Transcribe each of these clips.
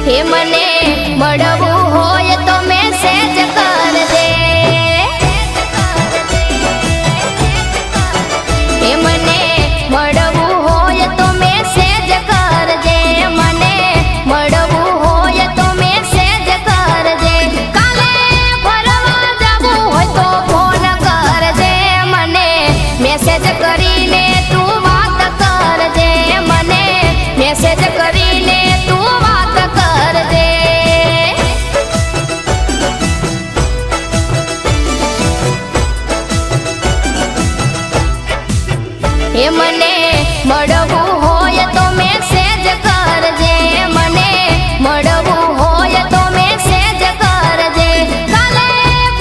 हे मने मळवू होय तो मेसेज करजे। हे मने मळवू होय तो मेसेज करजे। मने मळवू होय तो मेसेज करजे। काले फरवा जावू होय तो फोन करजे। मने मेसेज करीने तू वात करजे। मने मेसेज करीने तू वात करजे। हे मने मळवू होय तो मेसेज करजे। मने मळवू होय तो मेसेज करजे। काले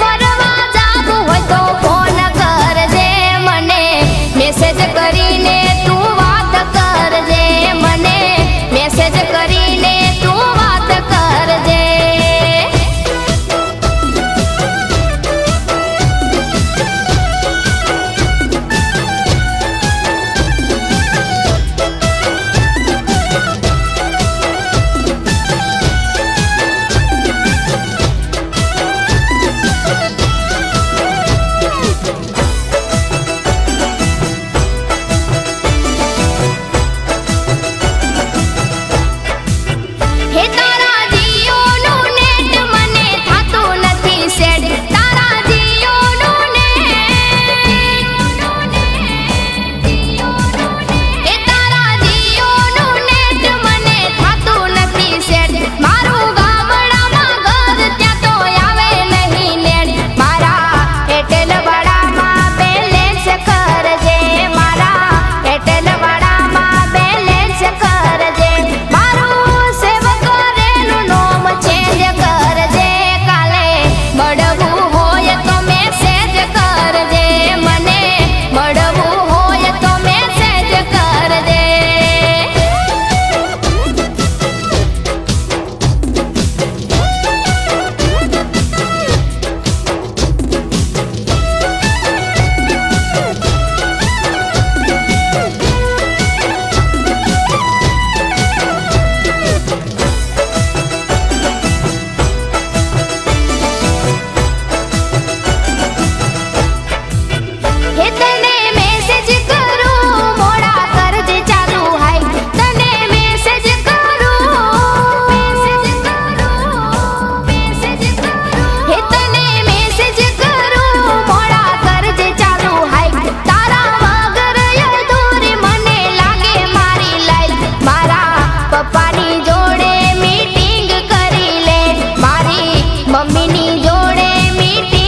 फरवा जावू होय तो फोन करजे। मने मेसेज करीने तू वात करजे। मने मेसेज करीने तू वात करजे। हे तारा जियोनु नेट मने थातु नथी सेट। तारा जियोनु नेट हे तारा जियोनु नेट मने थातु नथी सेट। मारू गामडामां घर त्यां तो आवे नहीं नेट। मारा एटेल वाळामां बेलेन्स करजे। मारा एटेल वाळामां बेलेन्स करजे। मारू सेव करेलू नोम चेंज करजे। काले मळवू होय तो मेसेज करजे। मने मळवू होय तो मेसेज करजे। हे तने मेसेज करू मोड़ा करजे चालू हाय। तने मेसेज करू हे तने मेसेज करू मोड़ा करजे चालू हाय। तारा वगर अधूरी मने लागे मारी लाइफ। मारा पप्पानी जोड़े मीटिंग करी ले। मारी मम्मीनी जोड़े मीटिंग